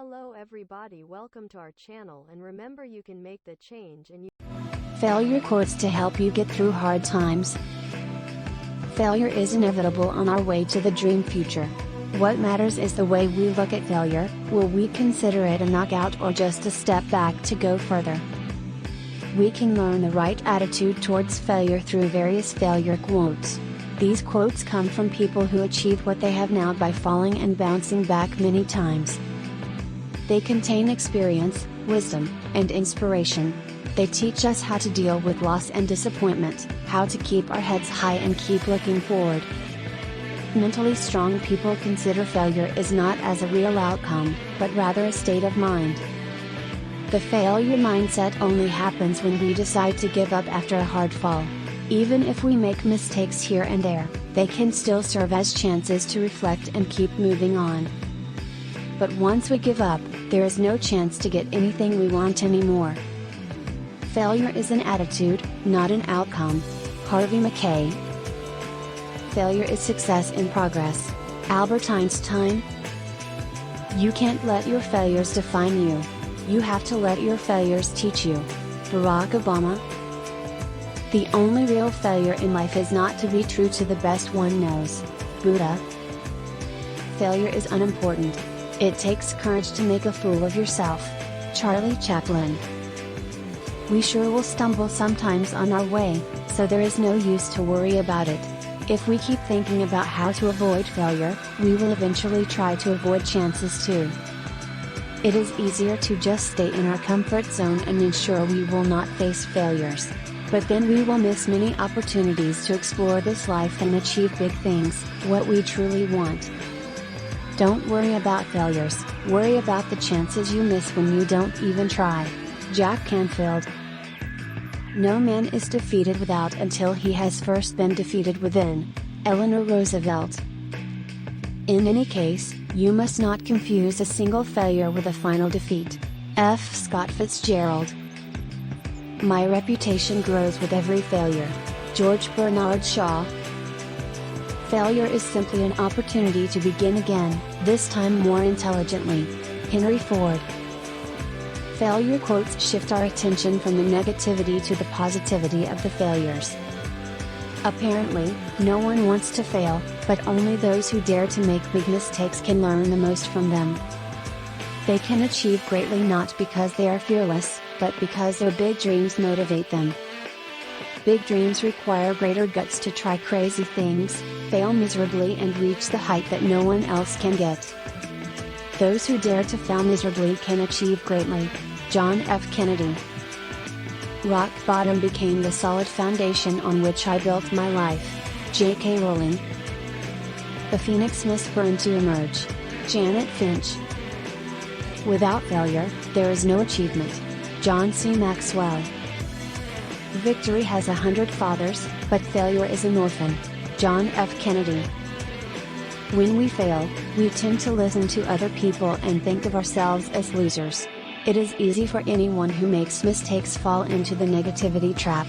Hello everybody, welcome to our channel, and remember you can make the change and you Failure quotes to help you get through hard times. Failure is inevitable on our way to the dream future. What matters is the way we look at failure. Will we consider it a knockout or just a step back to go further? We can learn the right attitude towards failure through various failure quotes. These quotes come from people who achieved what they have now by falling and bouncing back many times. They contain experience, wisdom, and inspiration. They teach us how to deal with loss and disappointment, how to keep our heads high and keep looking forward. Mentally strong people consider failure is not as a real outcome, but rather a state of mind. The failure mindset only happens when we decide to give up after a hard fall. Even if we make mistakes here and there, they can still serve as chances to reflect and keep moving on. But once we give up, there is no chance to get anything we want anymore. Failure is an attitude, not an outcome. Harvey Mackay. Failure is success in progress. Albert Einstein. You can't let your failures define you. You have to let your failures teach you. Barack Obama. The only real failure in life is not to be true to the best one knows. Buddha. Failure is unimportant. It takes courage to make a fool of yourself. Charlie Chaplin. We sure will stumble sometimes on our way, so there is no use to worry about it. If we keep thinking about how to avoid failure, we will eventually try to avoid chances too. It is easier to just stay in our comfort zone and ensure we will not face failures. But then we will miss many opportunities to explore this life and achieve big things, what we truly want. Don't worry about failures, worry about the chances you miss when you don't even try. Jack Canfield. No man is defeated without until he has first been defeated within. Eleanor Roosevelt. In any case, you must not confuse a single failure with a final defeat. F. Scott Fitzgerald. My reputation grows with every failure. George Bernard Shaw. Failure is simply an opportunity to begin again, this time more intelligently. Henry Ford. Failure quotes shift our attention from the negativity to the positivity of the failures. Apparently, no one wants to fail, but only those who dare to make big mistakes can learn the most from them. They can achieve greatly not because they are fearless, but because their big dreams motivate them. Big dreams require greater guts to try crazy things, fail miserably and reach the height that no one else can get. Those who dare to fail miserably can achieve greatly. John F. Kennedy. Rock bottom became the solid foundation on which I built my life. J.K. Rowling. The phoenix must burn to emerge. Janet Finch. Without failure, there is no achievement. John C. Maxwell. Victory has 100 fathers, but failure is an orphan. John F. Kennedy. When we fail, we tend to listen to other people and think of ourselves as losers. It is easy for anyone who makes mistakes fall into the negativity trap.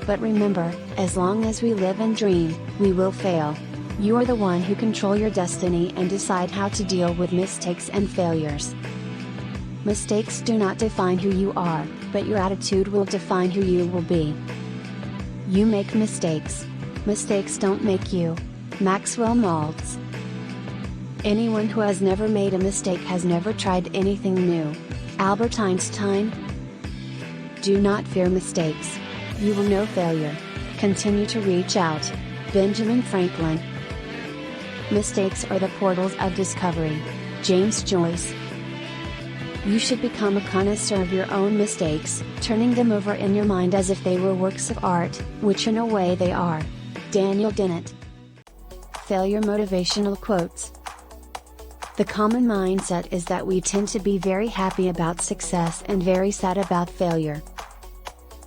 But remember, as long as we live and dream, we will fail. You are the one who control your destiny and decide how to deal with mistakes and failures. Mistakes do not define who you are, but your attitude will define who you will be. You make mistakes. Mistakes don't make you. Maxwell Maltz. Anyone who has never made a mistake has never tried anything new. Albert Einstein. Do not fear mistakes. You will know failure. Continue to reach out. Benjamin Franklin. Mistakes are the portals of discovery. James Joyce. You should become a connoisseur of your own mistakes, turning them over in your mind as if they were works of art, which in a way they are. Daniel Dennett. Failure motivational quotes. The common mindset is that we tend to be very happy about success and very sad about failure.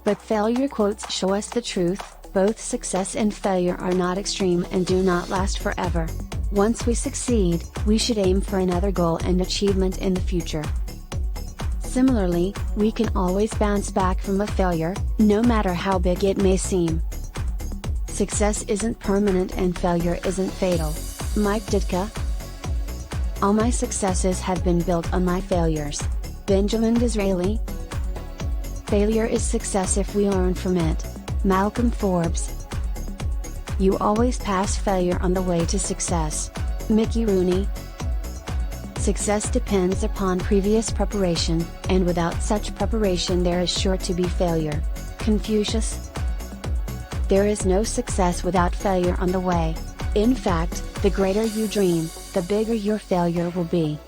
But failure quotes show us the truth. Both success and failure are not extreme and do not last forever. Once we succeed, we should aim for another goal and achievement in the future. Similarly, we can always bounce back from a failure, no matter how big it may seem. Success isn't permanent and failure isn't fatal. Mike Ditka. All my successes have been built on my failures. Benjamin Disraeli. Failure is success if we learn from it. Malcolm Forbes. You always pass failure on the way to success. Mickey Rooney. Success depends upon previous preparation, and without such preparation there is sure to be failure. Confucius. There is no success without failure on the way. In fact, the greater you dream, the bigger your failure will be.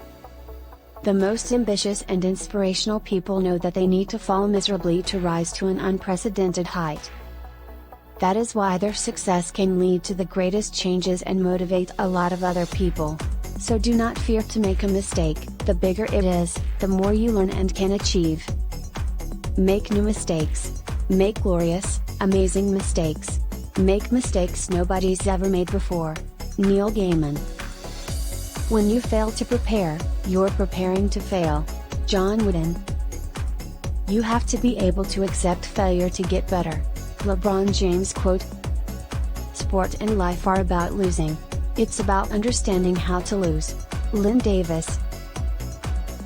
The most ambitious and inspirational people know that they need to fall miserably to rise to an unprecedented height. That is why their success can lead to the greatest changes and motivate a lot of other people. So do not fear to make a mistake. The bigger it is, the more you learn and can achieve. Make new mistakes. Make glorious, amazing mistakes. Make mistakes nobody's ever made before. Neil Gaiman. When you fail to prepare, you're preparing to fail. John Wooden. You have to be able to accept failure to get better. LeBron James quote. Sport and life are about losing. It's about understanding how to lose. Lynn Davis.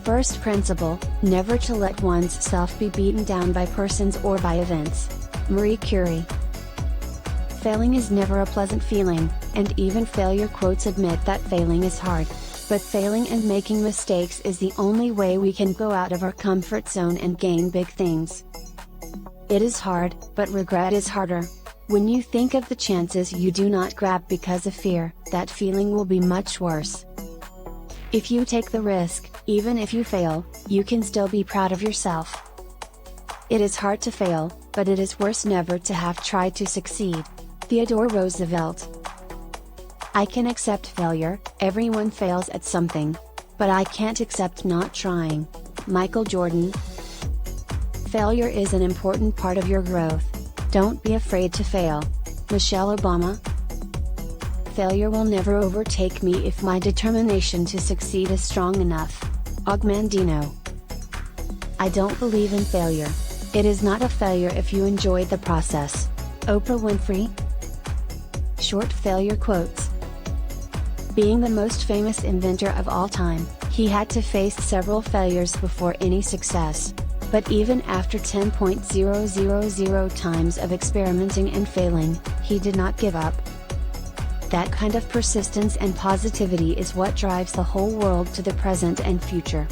First principle, never to let one's self be beaten down by persons or by events. Marie Curie. Failing is never a pleasant feeling, and even failure quotes admit that failing is hard. But failing and making mistakes is the only way we can go out of our comfort zone and gain big things. It is hard, but regret is harder. When you think of the chances you do not grab because of fear, that feeling will be much worse. If you take the risk, even if you fail, you can still be proud of yourself. It is hard to fail, but it is worse never to have tried to succeed. Theodore Roosevelt. I can accept failure, everyone fails at something. But I can't accept not trying. Michael Jordan. Failure is an important part of your growth. Don't be afraid to fail. Michelle Obama. Failure will never overtake me if my determination to succeed is strong enough. Og Mandino. I don't believe in failure. It is not a failure if you enjoy the process. Oprah Winfrey. Short failure quotes. Being the most famous inventor of all time, he had to face several failures before any success. But even after 10,000 times of experimenting and failing, he did not give up. That kind of persistence and positivity is what drives the whole world to the present and future.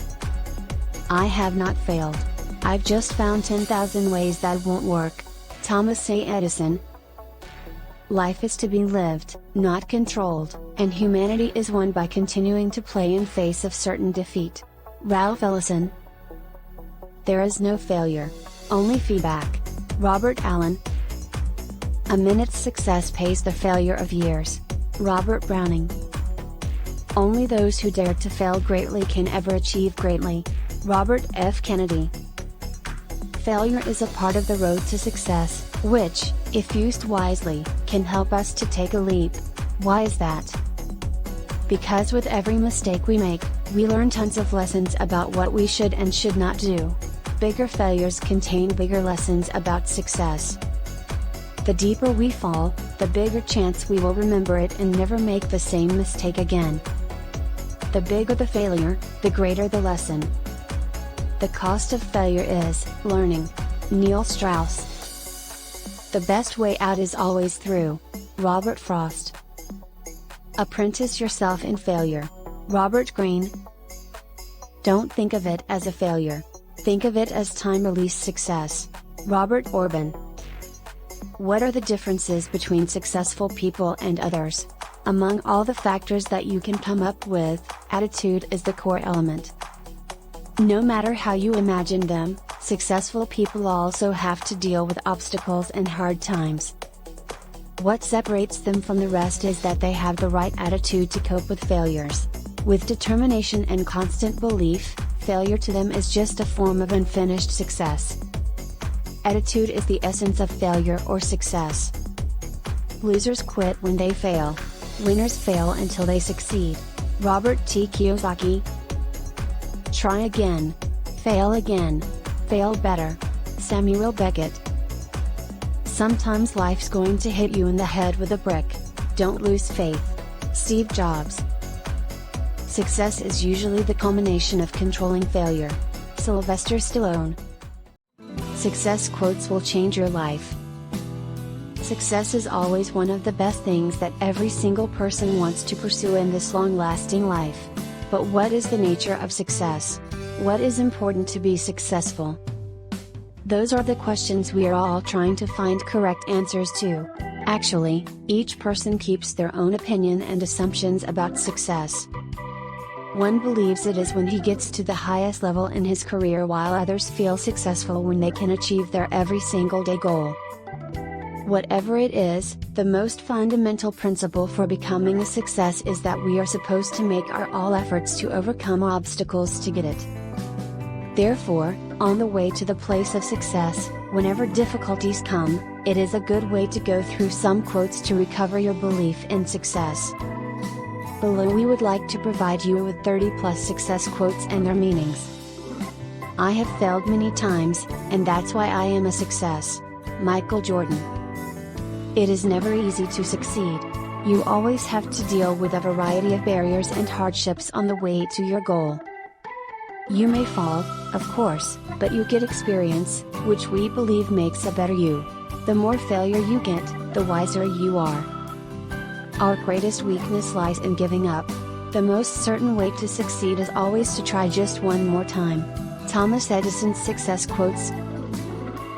I have not failed. I've just found 10,000 ways that won't work. Thomas A. Edison. Life is to be lived, not controlled, and humanity is won by continuing to play in face of certain defeat. Ralph Ellison. There is no failure, only feedback. Robert Allen. A minute's success pays the failure of years. Robert Browning. Only those who dare to fail greatly can ever achieve greatly. Robert F. Kennedy. Failure is a part of the road to success, which, if used wisely, can help us to take a leap. Why is that? Because with every mistake we make, we learn tons of lessons about what we should and should not do. Bigger failures contain bigger lessons about success. The deeper we fall, the bigger chance we will remember it and never make the same mistake again. The bigger the failure, the greater the lesson. The cost of failure is learning. Neil Strauss. The best way out is always through. Robert Frost. Apprentice yourself in failure. Robert Greene. Don't think of it as a failure. Think of it as time-released success. Robert Orban. What are the differences between successful people and others? Among all the factors that you can come up with, attitude is the core element. No matter how you imagine them, successful people also have to deal with obstacles and hard times. What separates them from the rest is that they have the right attitude to cope with failures. With determination and constant belief, failure to them is just a form of unfinished success. Attitude is the essence of failure or success. Losers quit when they fail. Winners fail until they succeed. Robert T. Kiyosaki. Try again. Fail again. Fail better. Samuel Beckett. Sometimes life's going to hit you in the head with a brick. Don't lose faith. Steve Jobs. Success is usually the culmination of controlling failure. Sylvester Stallone. Success quotes will change your life. Success is always one of the best things that every single person wants to pursue in this long-lasting life. But what is the nature of success? What is important to be successful? Those are the questions we are all trying to find correct answers to. Actually, each person keeps their own opinion and assumptions about success. One believes it is when he gets to the highest level in his career, while others feel successful when they can achieve their every single day goal. Whatever it is, the most fundamental principle for becoming a success is that we are supposed to make our all efforts to overcome obstacles to get it. Therefore, on the way to the place of success, whenever difficulties come, it is a good way to go through some quotes to recover your belief in success. Below we would like to provide you with 30+ success quotes and their meanings. I have failed many times, and that's why I am a success. Michael Jordan. It is never easy to succeed. You always have to deal with a variety of barriers and hardships on the way to your goal. You may fall, of course, but you get experience, which we believe makes a better you. The more failure you get, the wiser you are. Our greatest weakness lies in giving up. The most certain way to succeed is always to try just one more time. Thomas Edison's success quotes.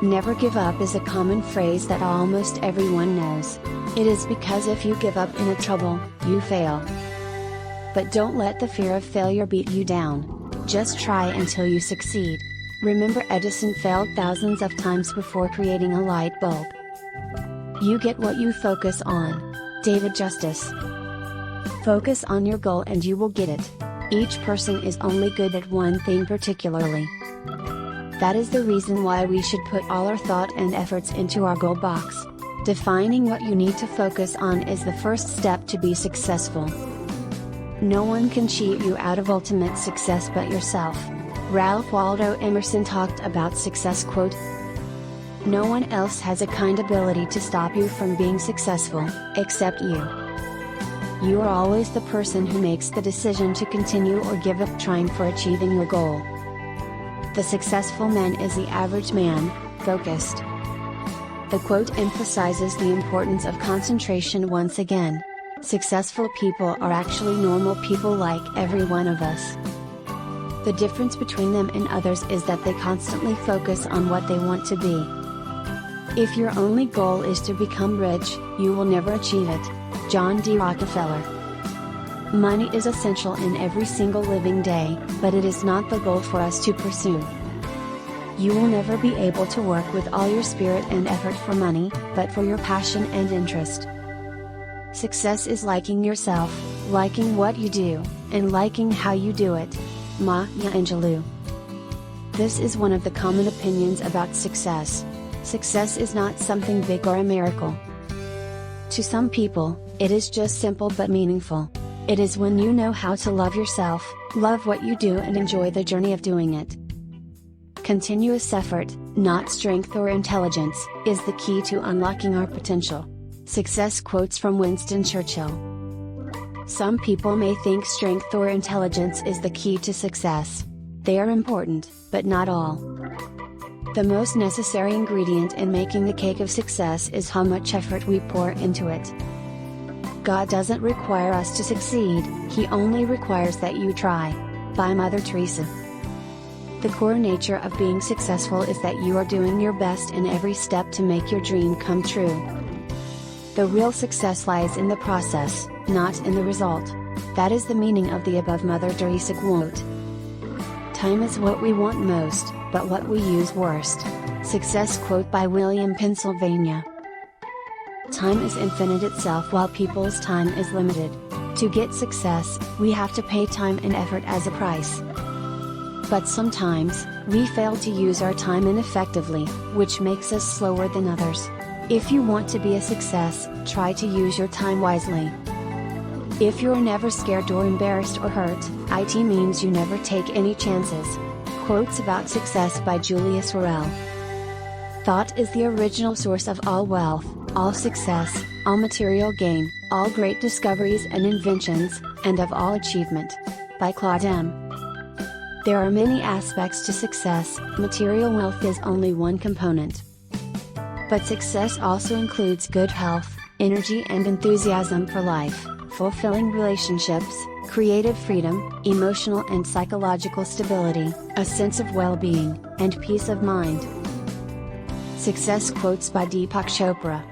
Never give up is a common phrase that almost everyone knows. It is because if you give up in a trouble, you fail. But don't let the fear of failure beat you down. Just try until you succeed. Remember, Edison failed thousands of times before creating a light bulb. You get what you focus on. David Justice. Focus on your goal and you will get it. Each person is only good at one thing particularly. That is the reason why we should put all our thought and efforts into our goal box. Defining what you need to focus on is the first step to be successful. No one can cheat you out of ultimate success but yourself. Ralph Waldo Emerson talked about success quote. No one else has a kind ability to stop you from being successful, except you. You are always the person who makes the decision to continue or give up trying for achieving your goal. The successful man is the average man, focused. The quote emphasizes the importance of concentration once again. Successful people are actually normal people like every one of us. The difference between them and others is that they constantly focus on what they want to be. If your only goal is to become rich, you will never achieve it. John D. Rockefeller. Money is essential in every single living day, but it is not the goal for us to pursue. You will never be able to work with all your spirit and effort for money, but for your passion and interest. Success is liking yourself, liking what you do, and liking how you do it. Maya Angelou. This is one of the common opinions about success. Success is not something big or a miracle. To some people, it is just simple but meaningful. It is when you know how to love yourself, love what you do and enjoy the journey of doing it. Continuous effort, not strength or intelligence, is the key to unlocking our potential. Success quotes from Winston Churchill. Some people may think strength or intelligence is the key to success. They are important, but not all. The most necessary ingredient in making the cake of success is how much effort we pour into it. God doesn't require us to succeed, He only requires that you try. By Mother Teresa. The core nature of being successful is that you are doing your best in every step to make your dream come true. The real success lies in the process, not in the result. That is the meaning of the above Mother Teresa quote. Time is what we want most, but what we use worst. Success quote by William Pennsylvania. Time is infinite itself while people's time is limited. To get success, we have to pay time and effort as a price. But sometimes, we fail to use our time ineffectively, which makes us slower than others. If you want to be a success, try to use your time wisely. If you're never scared or embarrassed or hurt, it means you never take any chances. Quotes about success by Julius Worrell. Thought is the original source of all wealth, all success, all material gain, all great discoveries and inventions, and of all achievement. by Claude M. There are many aspects to success. Material wealth is only one component. But success also includes good health, energy and enthusiasm for life, fulfilling relationships, creative freedom, emotional and psychological stability, a sense of well-being, and peace of mind. Success quotes by Deepak Chopra.